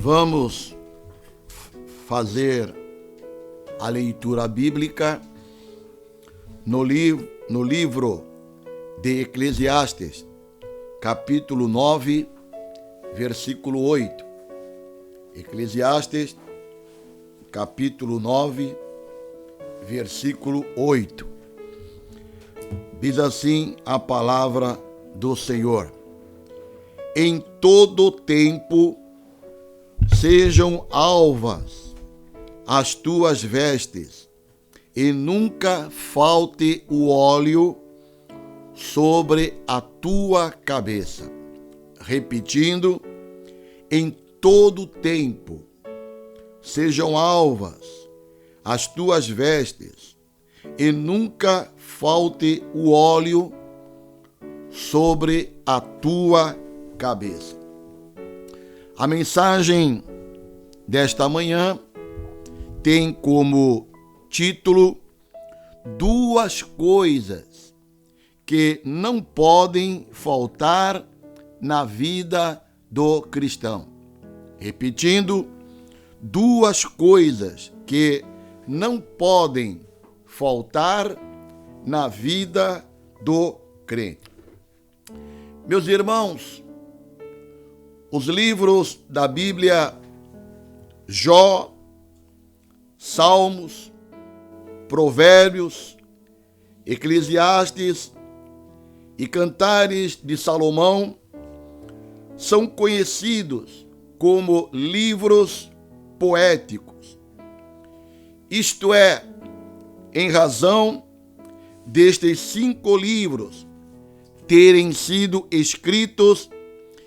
Vamos fazer a leitura bíblica no livro de Eclesiastes, capítulo 9, versículo 8. Eclesiastes, capítulo 9, versículo 8. Diz assim a palavra do Senhor: em todo tempo sejam alvas as tuas vestes, e nunca falte o óleo sobre a tua cabeça. Repetindo, em todo tempo sejam alvas as tuas vestes, e nunca falte o óleo sobre a tua cabeça. A mensagem desta manhã tem como título duas coisas que não podem faltar na vida do cristão. Repetindo, duas coisas que não podem faltar na vida do crente. Meus irmãos, os livros da Bíblia, Jó, Salmos, Provérbios, Eclesiastes e Cantares de Salomão são conhecidos como livros poéticos. Isto é, em razão destes 5 livros terem sido escritos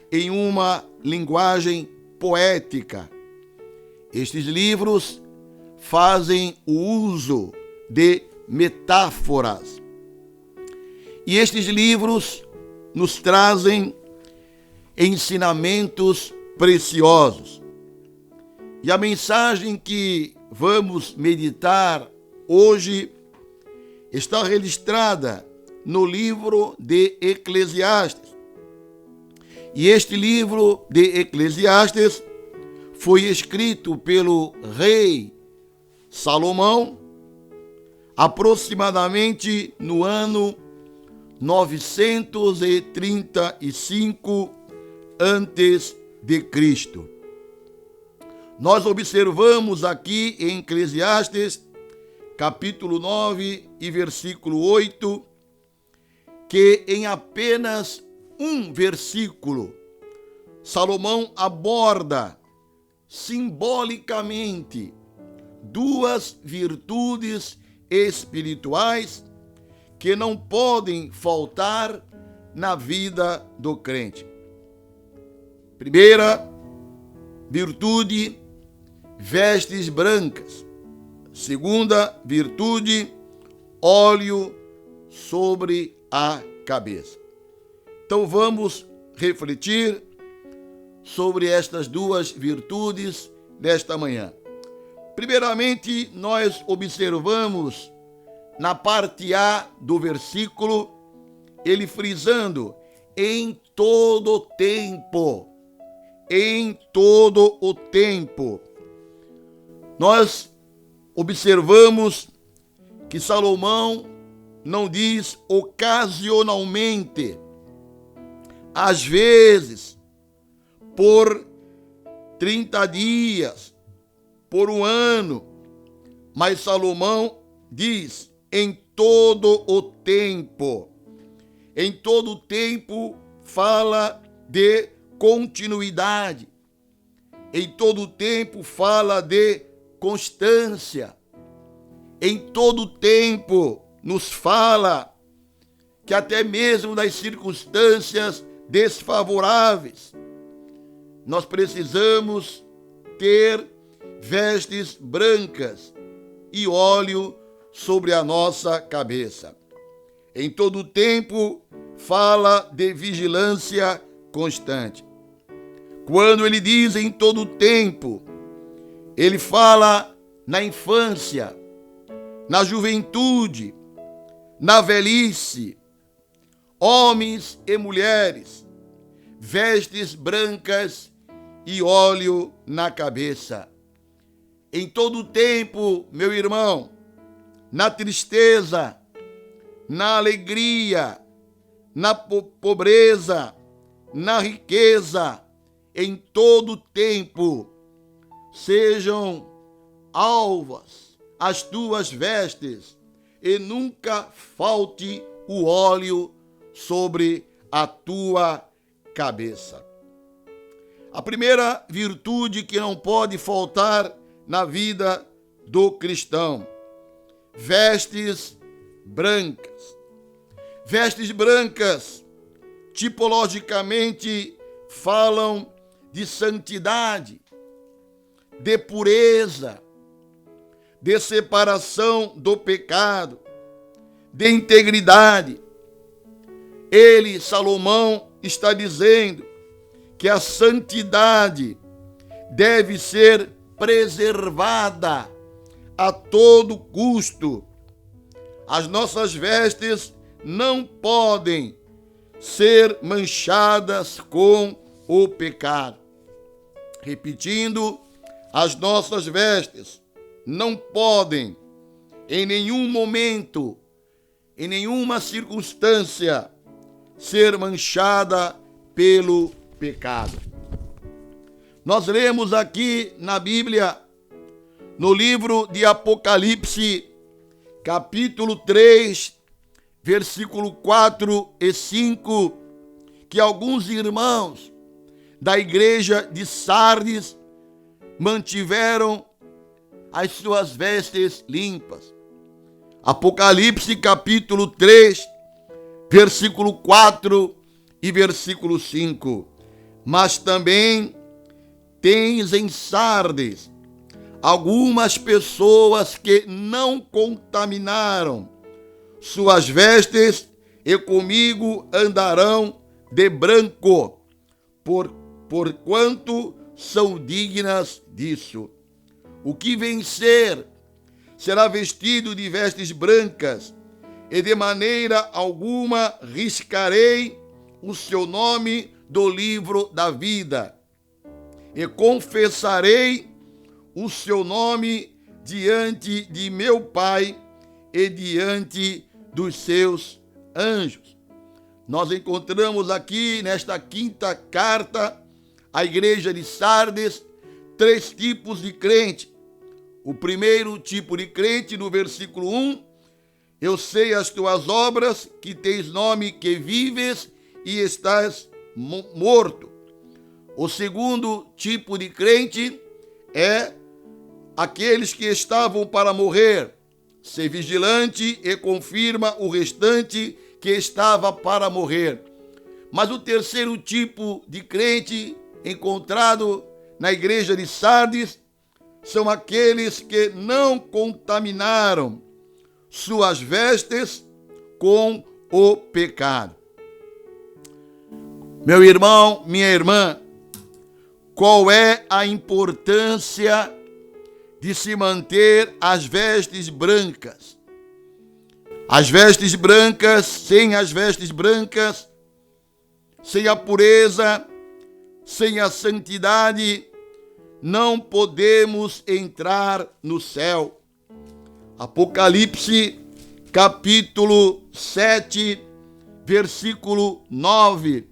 em uma linguagem poética. Estes livros fazem o uso de metáforas. E estes livros nos trazem ensinamentos preciosos. E a mensagem que vamos meditar hoje está registrada no livro de Eclesiastes. E este livro de Eclesiastes foi escrito pelo rei Salomão aproximadamente no ano 935 antes de Cristo. Nós observamos aqui em Eclesiastes, capítulo 9 e versículo 8, que em apenas um versículo, Salomão aborda simbolicamente duas virtudes espirituais que não podem faltar na vida do crente. Primeira virtude, vestes brancas. Segunda virtude, óleo sobre a cabeça. Então vamos refletir sobre estas duas virtudes desta manhã. Primeiramente, nós observamos na parte A do versículo, ele frisando em todo tempo. Em todo o tempo. Nós observamos que Salomão não diz ocasionalmente, às vezes, por 30 dias, por um ano, mas Salomão diz em todo o tempo. Em todo o tempo fala de continuidade. Em todo o tempo fala de constância. Em todo o tempo nos fala que até mesmo nas circunstâncias desfavoráveis, nós precisamos ter vestes brancas e óleo sobre a nossa cabeça. Em todo o tempo fala de vigilância constante. Quando ele diz em todo o tempo, ele fala na infância, na juventude, na velhice, homens e mulheres, vestes brancas e óleo na cabeça. Em todo tempo, meu irmão, na tristeza, na alegria, na pobreza, na riqueza, em todo tempo, sejam alvas as tuas vestes e nunca falte o óleo sobre a tua cabeça. A primeira virtude que não pode faltar na vida do cristão: vestes brancas. Vestes brancas, tipologicamente, falam de santidade, de pureza, de separação do pecado, de integridade. Ele, Salomão, está dizendo que a santidade deve ser preservada a todo custo. As nossas vestes não podem ser manchadas com o pecado. Repetindo, as nossas vestes não podem, em nenhum momento, em nenhuma circunstância, ser manchada pelo pecado. Nós lemos aqui na Bíblia, no livro de Apocalipse, capítulo 3, versículo 4 e 5, que alguns irmãos da igreja de Sardes mantiveram as suas vestes limpas. Apocalipse capítulo 3, versículo 4 e versículo 5. Mas também tens em Sardes algumas pessoas que não contaminaram suas vestes e comigo andarão de branco, porquanto são dignas disso. O que vencer será vestido de vestes brancas, e de maneira alguma riscarei o seu nome do livro da vida, e confessarei o seu nome diante de meu Pai e diante dos seus anjos. Nós encontramos aqui, nesta quinta carta, à igreja de Sardes, 3 tipos de crente. O primeiro tipo de crente, no versículo 1, eu sei as tuas obras, que tens nome que vives e estás morto. O segundo tipo de crente é aqueles que estavam para morrer. Ser vigilante e confirma o restante que estava para morrer. Mas o terceiro tipo de crente encontrado na igreja de Sardes são aqueles que não contaminaram suas vestes com o pecado. Meu irmão, minha irmã, qual é a importância de se manter as vestes brancas? As vestes brancas, sem as vestes brancas, sem a pureza, sem a santidade, não podemos entrar no céu. Apocalipse, capítulo 7, versículo 9.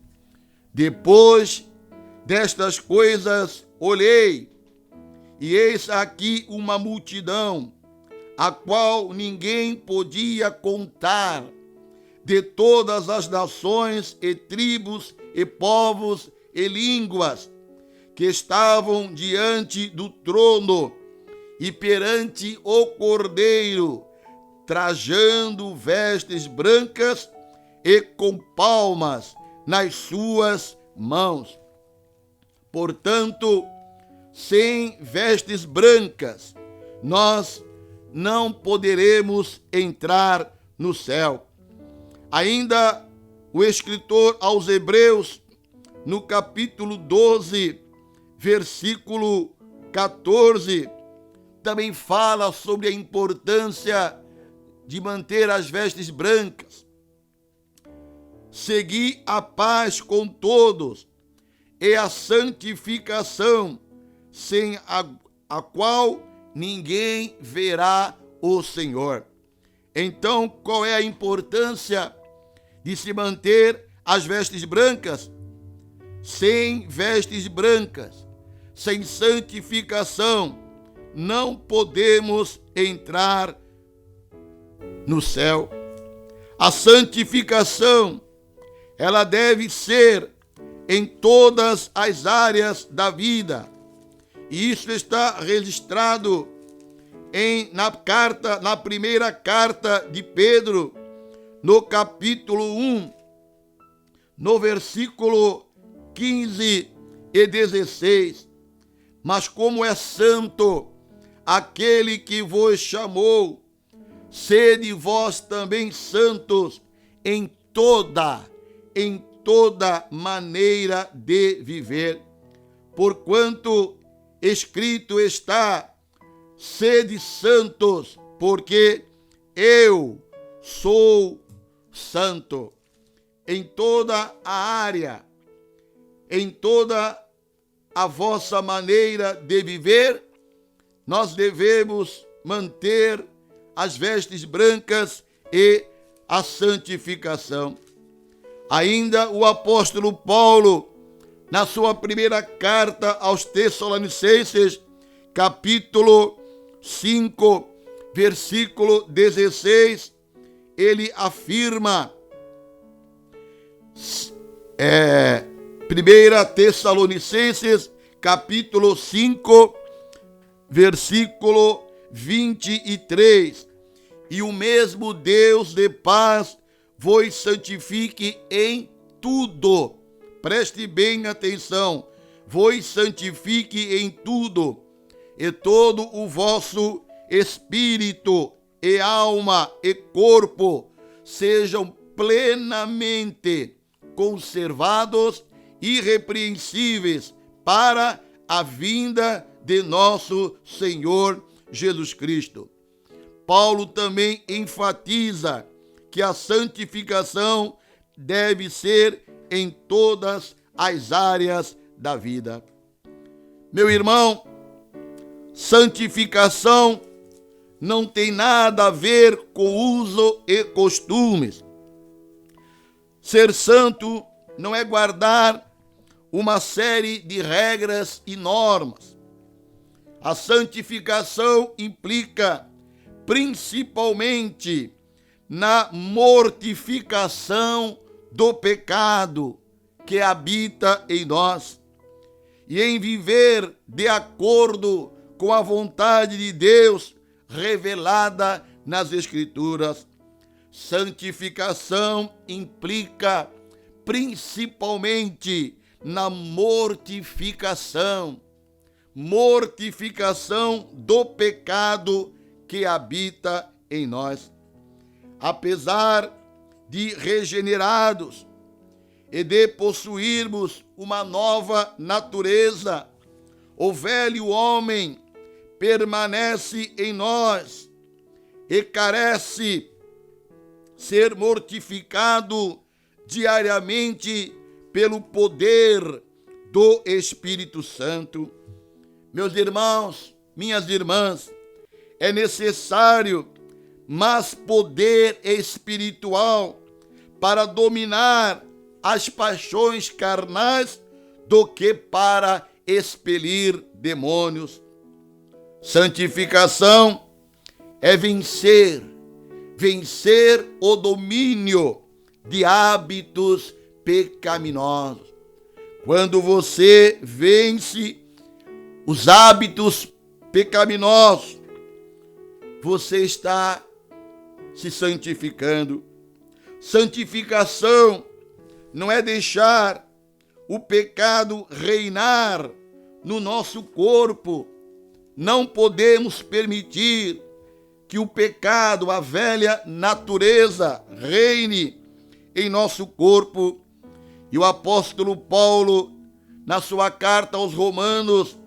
Depois destas coisas olhei, e eis aqui uma multidão, a qual ninguém podia contar, de todas as nações e tribos e povos e línguas, que estavam diante do trono e perante o Cordeiro, trajando vestes brancas e com palmas nas suas mãos. Portanto, sem vestes brancas, nós não poderemos entrar no céu. Ainda o escritor aos Hebreus, no capítulo 12, versículo 14, também fala sobre a importância de manter as vestes brancas. Segui a paz com todos e a santificação, sem a qual ninguém verá o Senhor. Então, qual é a importância de se manter as vestes brancas? Sem vestes brancas, sem santificação, não podemos entrar no céu. A santificação, ela deve ser em todas as áreas da vida. E isso está registrado na primeira carta de Pedro, no capítulo 1, no versículo 15 e 16. Mas como é santo aquele que vos chamou, sede vós também santos em toda maneira de viver. Porquanto escrito está: sede santos, porque eu sou santo. Em toda a área, em toda a vossa maneira de viver, nós devemos manter as vestes brancas e a santificação. Ainda o apóstolo Paulo, na sua primeira carta aos Tessalonicenses, capítulo 5, versículo 16, ele afirma, 1 Tessalonicenses, capítulo 5, versículo 23, e o mesmo Deus de paz vos santifique em tudo. Preste bem atenção, vos santifique em tudo, e todo o vosso espírito e alma e corpo sejam plenamente conservados, irrepreensíveis para a vinda de nosso Senhor Jesus Cristo. Paulo também enfatiza que a santificação deve ser em todas as áreas da vida. Meu irmão, santificação não tem nada a ver com uso e costumes. Ser santo não é guardar uma série de regras e normas. A santificação implica principalmente na mortificação do pecado que habita em nós e em viver de acordo com a vontade de Deus revelada nas Escrituras. Santificação implica principalmente na mortificação do pecado que habita em nós. Apesar de regenerados e de possuirmos uma nova natureza, o velho homem permanece em nós e carece ser mortificado diariamente pelo poder do Espírito Santo. Meus irmãos, minhas irmãs, é necessário mais poder espiritual para dominar as paixões carnais do que para expelir demônios. Santificação é vencer o domínio de hábitos pecaminosos. Quando você vence os hábitos pecaminosos, você está se santificando. Santificação não é deixar o pecado reinar no nosso corpo. Não podemos permitir que o pecado, a velha natureza, reine em nosso corpo. E o apóstolo Paulo, na sua carta aos Romanos,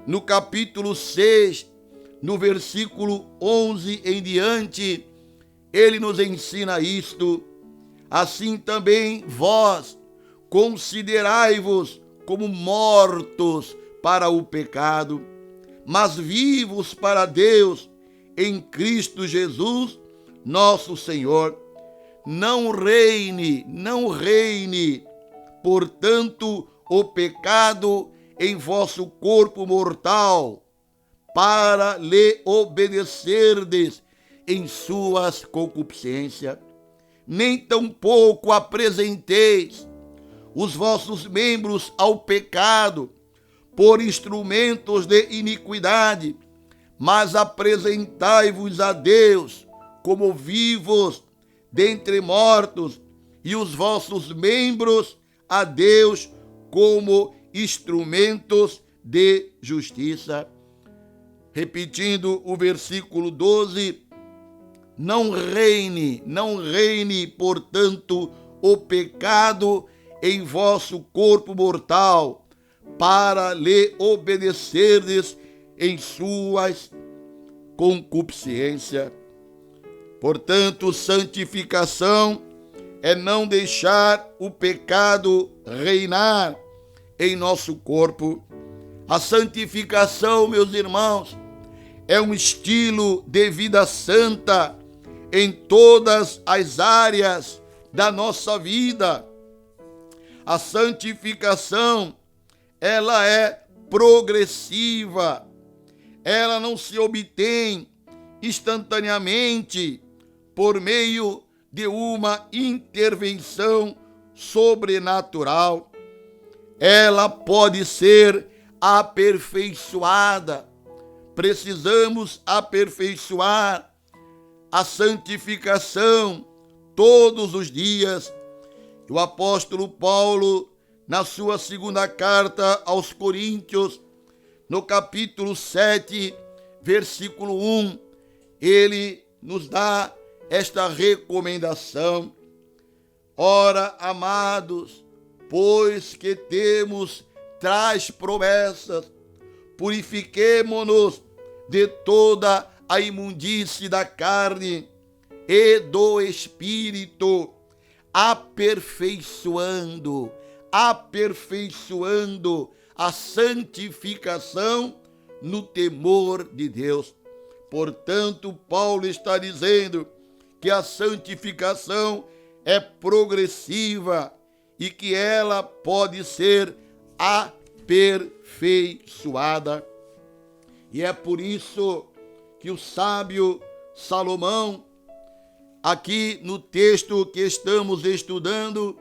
no capítulo 6, no versículo 11 em diante, ele nos ensina isto: assim também vós considerai-vos como mortos para o pecado, mas vivos para Deus em Cristo Jesus, nosso Senhor. Não reine, portanto, o pecado em vosso corpo mortal, para lhe obedecerdes em suas concupiscências. Nem tampouco apresenteis os vossos membros ao pecado por instrumentos de iniquidade, mas apresentai-vos a Deus como vivos dentre mortos, e os vossos membros a Deus como instrumentos de justiça. Repetindo o versículo 12, não reine, portanto, o pecado em vosso corpo mortal, para lhe obedecerdes em suas concupiscências. Portanto, santificação é não deixar o pecado reinar em nosso corpo. A santificação, meus irmãos, é um estilo de vida santa em todas as áreas da nossa vida. A santificação, ela é progressiva. Ela não se obtém instantaneamente por meio de uma intervenção sobrenatural. Ela pode ser aperfeiçoada. Precisamos aperfeiçoar a santificação todos os dias. O apóstolo Paulo, na sua segunda carta aos Coríntios, no capítulo 7, versículo 1, ele nos dá esta recomendação. Ora, amados, pois que temos tais promessas, purifiquemo-nos de toda a imundície da carne e do espírito, aperfeiçoando a santificação no temor de Deus. Portanto, Paulo está dizendo que a santificação é progressiva e que ela pode ser aperfeiçoada. E é por isso que o sábio Salomão, aqui no texto que estamos estudando,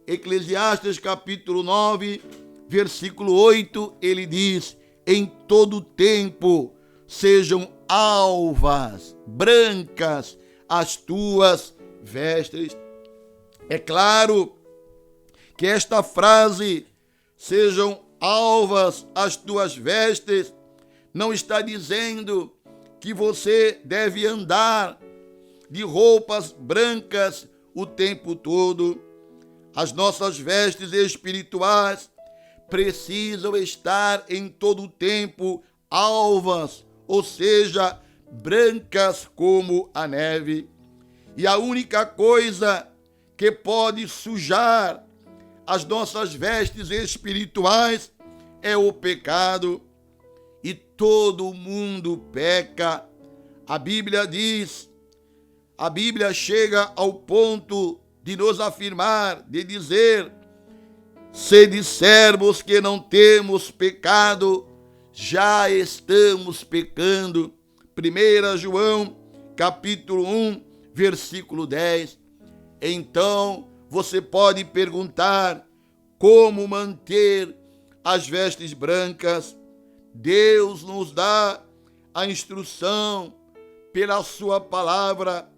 Eclesiastes capítulo 9, versículo 8, ele diz: em todo tempo sejam alvas, brancas as tuas vestes. É claro que esta frase, sejam alvas as tuas vestes, não está dizendo que você deve andar de roupas brancas o tempo todo. As nossas vestes espirituais precisam estar em todo o tempo alvas, ou seja, brancas como a neve. E a única coisa que pode sujar as nossas vestes espirituais é o pecado. E todo mundo peca. A Bíblia diz, a Bíblia chega ao ponto de nos afirmar, de dizer: se dissermos que não temos pecado, já estamos pecando. 1 João, capítulo 1, versículo 10. Então, você pode perguntar: como manter as vestes brancas? Deus nos dá a instrução pela sua palavra.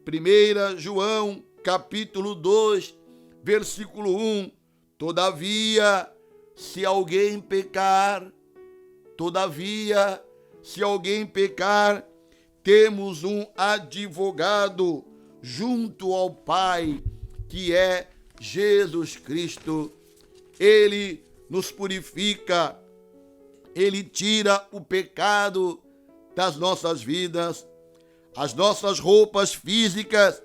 1 João, capítulo 2, versículo 1. Todavia, se alguém pecar, temos um advogado junto ao Pai, que é Jesus Cristo. Ele nos purifica, ele tira o pecado das nossas vidas. As nossas roupas físicas,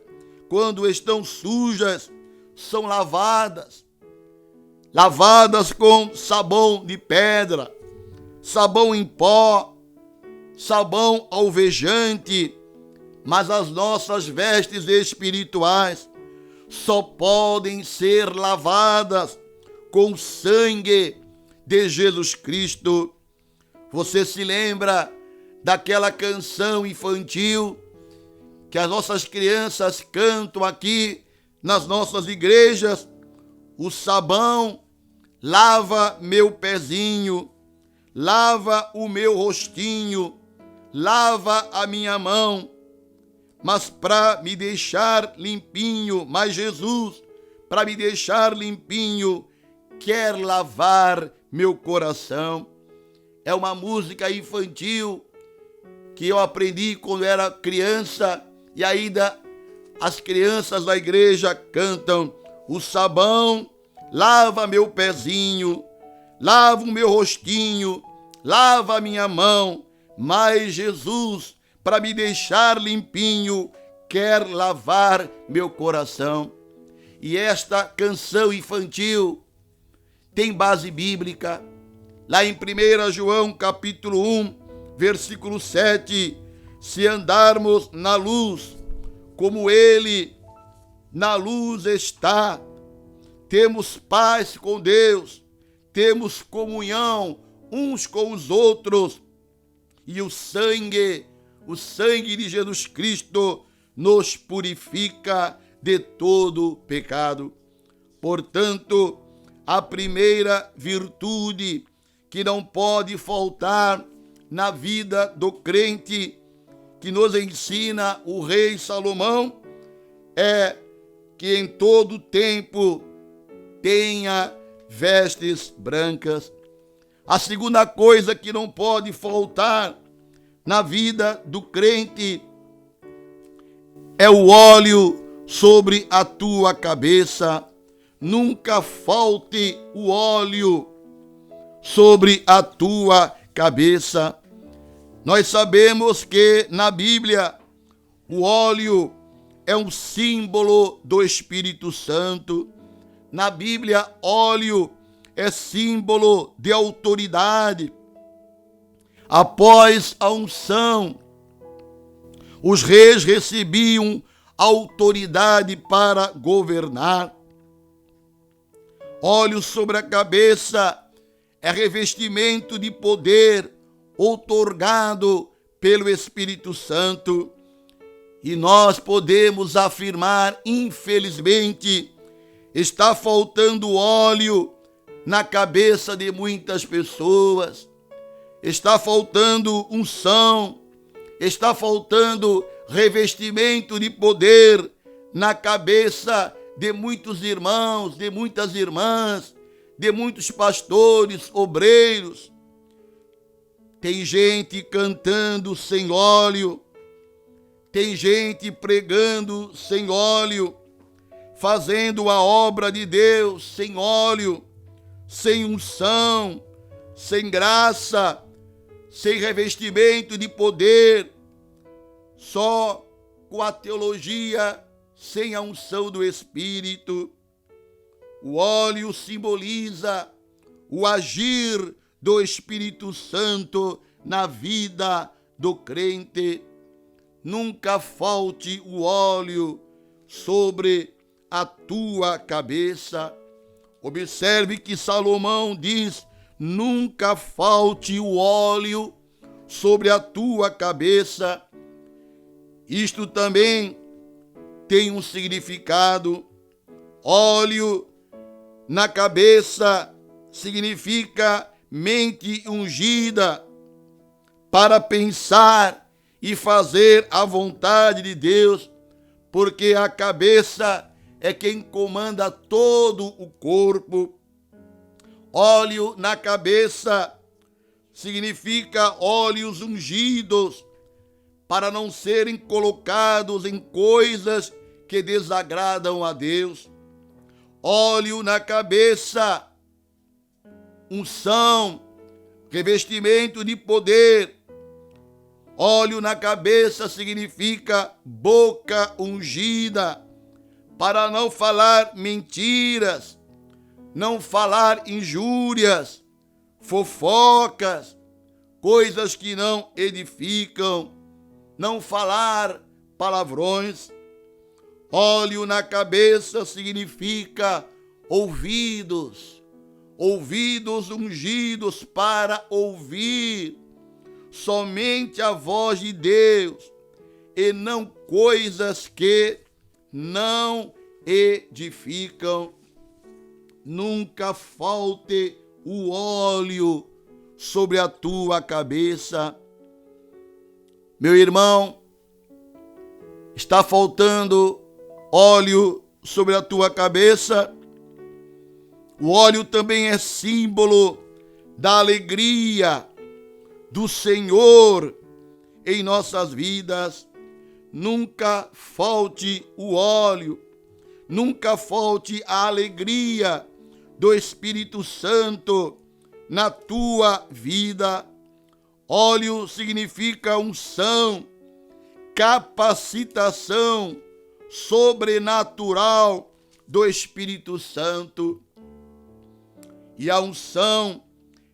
quando estão sujas, são lavadas. lavadas com sabão de pedra, sabão em pó, sabão alvejante, mas as nossas vestes espirituais só podem ser lavadas com o sangue de Jesus Cristo. Você se lembra daquela canção infantil que as nossas crianças cantam aqui nas nossas igrejas? O sabão lava meu pezinho, lava o meu rostinho, lava a minha mão, mas para me deixar limpinho, mas Jesus, para me deixar limpinho, quer lavar meu coração. É uma música infantil que eu aprendi quando era criança e ainda as crianças da igreja cantam: o sabão lava meu pezinho, lava o meu rostinho, lava a minha mão, mas Jesus, para me deixar limpinho, quer lavar meu coração. E esta canção infantil tem base bíblica. Lá em 1 João capítulo 1, versículo 7, se andarmos na luz, como ele na luz está, temos paz com Deus, temos comunhão uns com os outros, e o sangue de Jesus Cristo nos purifica de todo pecado. Portanto, a primeira virtude que não pode faltar na vida do crente, que nos ensina o rei Salomão, é que em todo tempo tenha vestes brancas. A segunda coisa que não pode faltar na vida do crente é o óleo sobre a tua cabeça. Nunca falte o óleo sobre a tua cabeça. Nós sabemos que na Bíblia o óleo é um símbolo do Espírito Santo. Na Bíblia, óleo é símbolo de autoridade. Após a unção, os reis recebiam autoridade para governar. Óleo sobre a cabeça é revestimento de poder outorgado pelo Espírito Santo. E nós podemos afirmar, infelizmente, está faltando óleo na cabeça de muitas pessoas. Está faltando unção, está faltando revestimento de poder na cabeça de muitos irmãos, de muitas irmãs, de muitos pastores, obreiros. Tem gente cantando sem óleo, tem gente pregando sem óleo, fazendo a obra de Deus sem óleo, sem unção, sem graça, sem revestimento de poder, só com a teologia, sem a unção do Espírito. O óleo simboliza o agir do Espírito Santo na vida do crente. Nunca falte o óleo sobre a tua cabeça. Observe que Salomão diz: nunca falte o óleo sobre a tua cabeça. Isto também tem um significado. Óleo na cabeça significa mente ungida para pensar e fazer a vontade de Deus, porque a cabeça é quem comanda todo o corpo. Óleo na cabeça significa óleos ungidos para não serem colocados em coisas que desagradam a Deus. Óleo na cabeça, unção, revestimento de poder. Óleo na cabeça significa boca ungida, para não falar mentiras, não falar injúrias, fofocas, coisas que não edificam, não falar palavrões. Óleo na cabeça significa ouvidos ungidos para ouvir somente a voz de Deus e não coisas que não edificam. Nunca falte o óleo sobre a tua cabeça. Meu irmão, está faltando óleo sobre a tua cabeça? O óleo também é símbolo da alegria do Senhor em nossas vidas. Nunca falte o óleo, nunca falte a alegria do Espírito Santo na tua vida. Óleo significa unção, capacitação sobrenatural do Espírito Santo. E a unção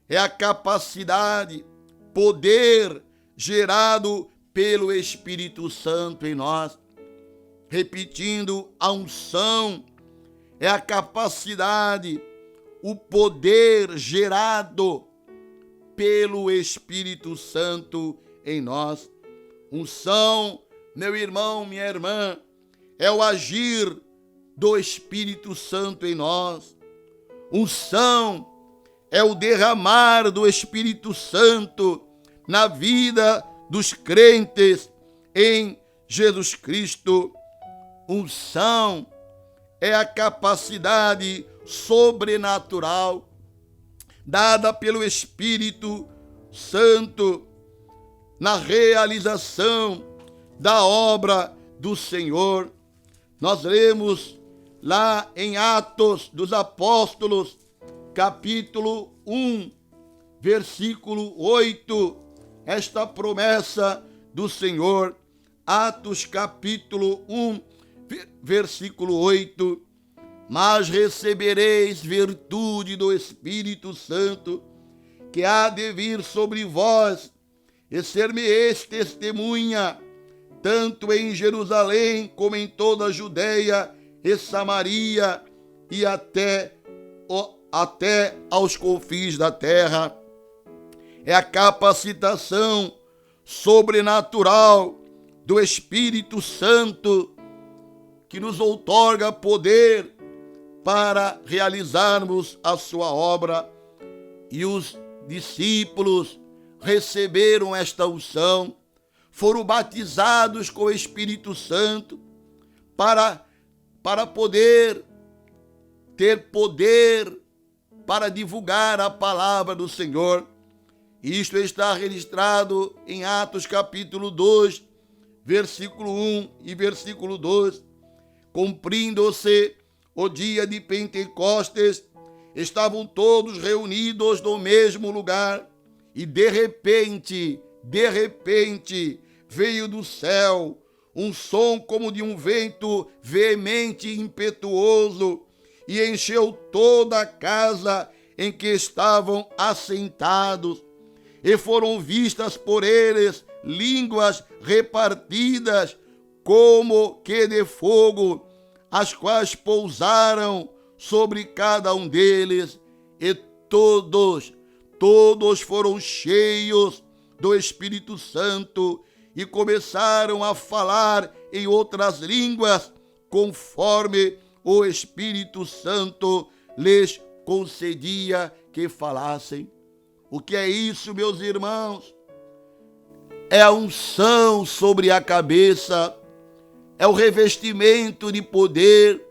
é a capacidade, poder gerado pelo Espírito Santo em nós. Repetindo, a unção é a capacidade, o poder gerado pelo Espírito Santo em nós. Unção, meu irmão, minha irmã, é o agir do Espírito Santo em nós. Unção é o derramar do Espírito Santo na vida dos crentes em Jesus Cristo. Unção é a capacidade sobrenatural dada pelo Espírito Santo na realização da obra do Senhor. Nós lemos lá em Atos dos Apóstolos, capítulo 1, versículo 8, esta promessa do Senhor. Atos capítulo 1, versículo 8. Mas recebereis virtude do Espírito Santo, que há de vir sobre vós, e ser-me-eis testemunha, tanto em Jerusalém como em toda a Judeia e Samaria, e até aos confins da terra. É a capacitação sobrenatural do Espírito Santo que nos outorga poder para realizarmos a sua obra. E os discípulos receberam esta unção, foram batizados com o Espírito Santo para poder ter poder para divulgar a palavra do Senhor. Isto está registrado em Atos capítulo 2, versículo 1 e versículo 2. Cumprindo-se o dia de Pentecostes, estavam todos reunidos no mesmo lugar, e de repente, veio do céu um som como de um vento veemente e impetuoso, e encheu toda a casa em que estavam assentados. E foram vistas por eles línguas repartidas como que de fogo, as quais pousaram sobre cada um deles, e todos foram cheios do Espírito Santo e começaram a falar em outras línguas, conforme o Espírito Santo lhes concedia que falassem. O que é isso, meus irmãos? É a unção sobre a cabeça, é o revestimento de poder,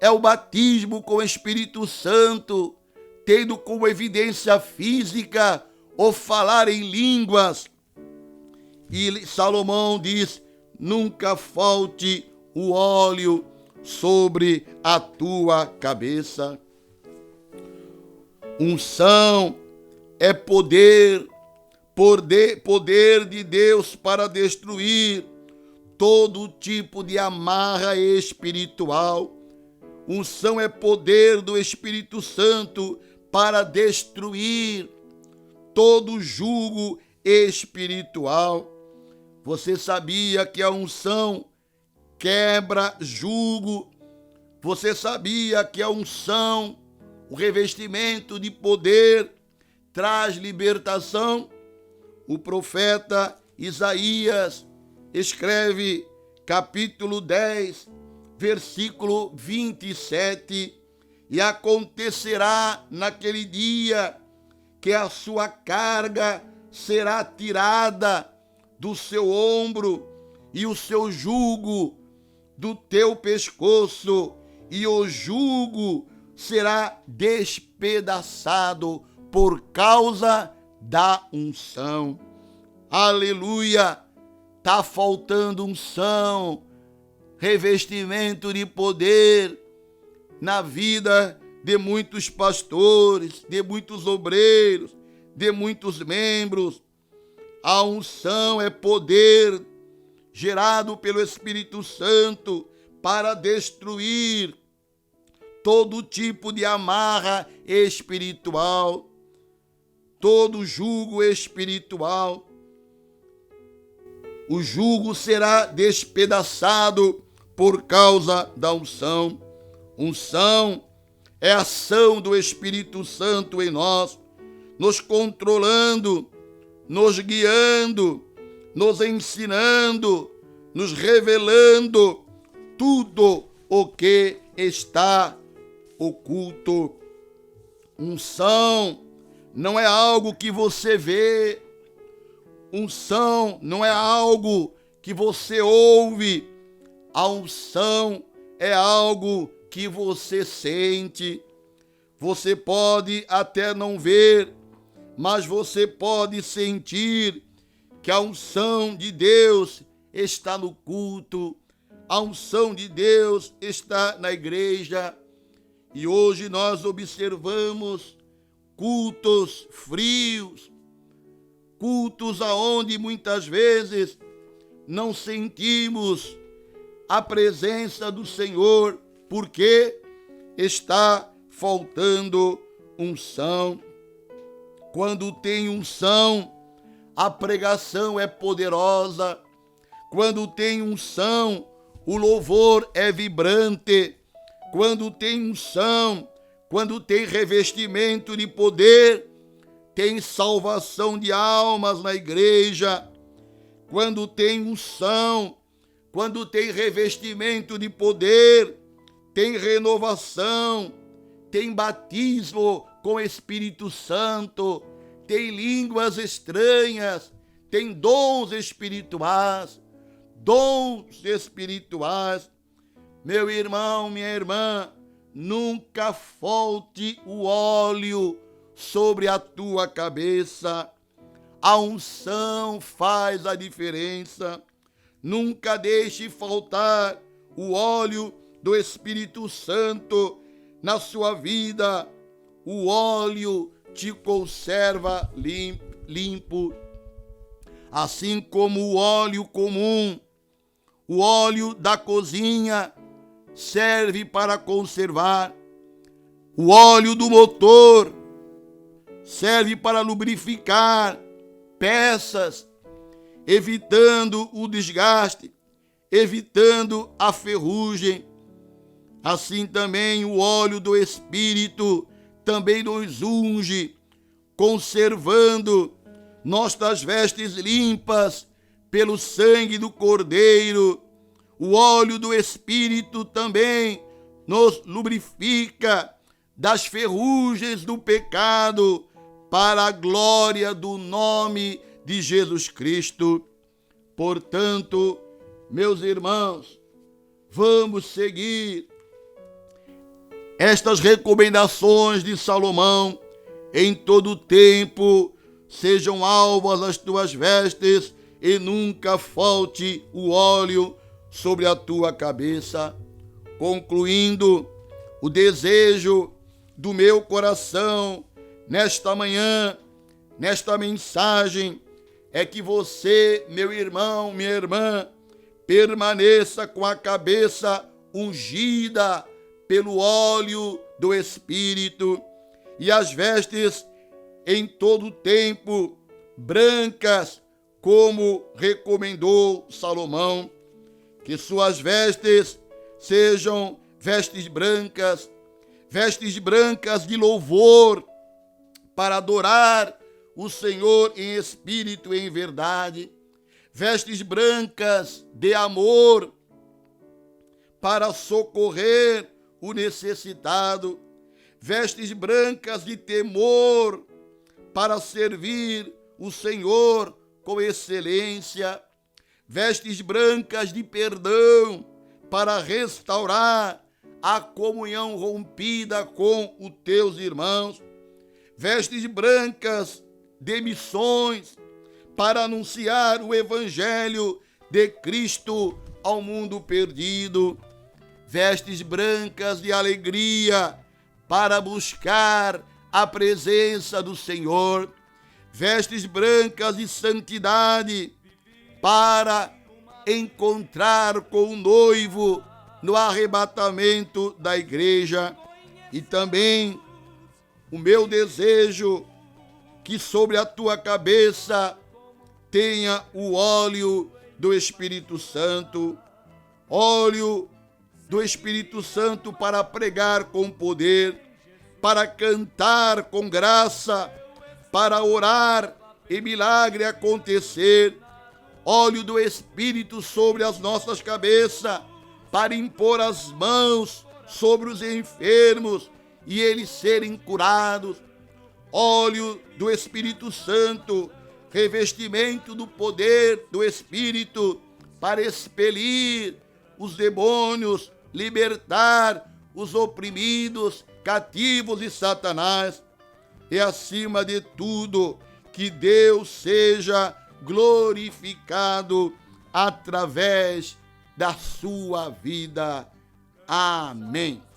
é o batismo com o Espírito Santo, tendo como evidência física o falar em línguas. E Salomão diz: nunca falte o óleo sobre a tua cabeça. Unção é poder de Deus para destruir todo tipo de amarra espiritual. Unção é poder do Espírito Santo para destruir todo jugo espiritual. Você sabia que a unção quebra jugo? Você sabia que a unção, o revestimento de poder, traz libertação? O profeta Isaías escreve, capítulo 10, versículo 27, e acontecerá naquele dia que a sua carga será tirada do seu ombro e o seu jugo do teu pescoço, e o jugo será despedaçado por causa da unção. Aleluia! Está faltando unção, revestimento de poder na vida de muitos pastores, de muitos obreiros, de muitos membros. A unção é poder gerado pelo Espírito Santo para destruir todo tipo de amarra espiritual, todo jugo espiritual. O jugo será despedaçado por causa da unção. Unção é a ação do Espírito Santo em nós, nos controlando, nos guiando, nos ensinando, nos revelando tudo o que está oculto. Unção não é algo que você vê. Unção não é algo que você ouve. A unção é algo que você sente. Você pode até não ver, mas você pode sentir que a unção de Deus está no culto. A unção de Deus está na igreja. E hoje nós observamos cultos frios, cultos aonde muitas vezes não sentimos a presença do Senhor, porque está faltando unção. Quando tem unção, a pregação é poderosa. Quando tem unção, o louvor é vibrante. Quando tem unção, quando tem revestimento de poder, tem salvação de almas na igreja. Quando tem unção, quando tem revestimento de poder, tem renovação, tem batismo com o Espírito Santo, tem línguas estranhas, tem dons espirituais. Dons espirituais. Meu irmão, minha irmã, nunca falte o óleo sobre a tua cabeça. A unção faz a diferença. Nunca deixe faltar o óleo do Espírito Santo na sua vida. O óleo te conserva limpo. Assim como o óleo comum, o óleo da cozinha serve para conservar. O óleo do motor serve para lubrificar peças, evitando o desgaste, evitando a ferrugem. Assim também o óleo do Espírito também nos unge, conservando nossas vestes limpas pelo sangue do Cordeiro. O óleo do Espírito também nos lubrifica das ferrugens do pecado, para a glória do nome de Jesus Cristo. Portanto, meus irmãos, vamos seguir estas recomendações de Salomão. Em todo tempo sejam alvas as tuas vestes e nunca falte o óleo sobre a tua cabeça. Concluindo, o desejo do meu coração nesta manhã, nesta mensagem, é que você, meu irmão, minha irmã, permaneça com a cabeça ungida pelo óleo do Espírito, e as vestes em todo tempo brancas, como recomendou Salomão, que suas vestes sejam vestes brancas de louvor, para adorar o Senhor em espírito e em verdade, vestes brancas de amor, para socorrer o necessitado, vestes brancas de temor, para servir o Senhor com excelência, vestes brancas de perdão, para restaurar a comunhão rompida com os teus irmãos, vestes brancas de missões, para anunciar o Evangelho de Cristo ao mundo perdido, vestes brancas de alegria, para buscar a presença do Senhor, vestes brancas de santidade, para encontrar com o noivo no arrebatamento da igreja. E também o meu desejo, que sobre a tua cabeça tenha o óleo do Espírito Santo, óleo do Espírito Santo para pregar com poder, para cantar com graça, para orar e milagre acontecer, óleo do Espírito sobre as nossas cabeças, para impor as mãos sobre os enfermos e eles serem curados, óleo do Espírito Santo, revestimento do poder do Espírito, para expelir os demônios, libertar os oprimidos, cativos de Satanás. E acima de tudo, que Deus seja glorificado através da sua vida. Amém.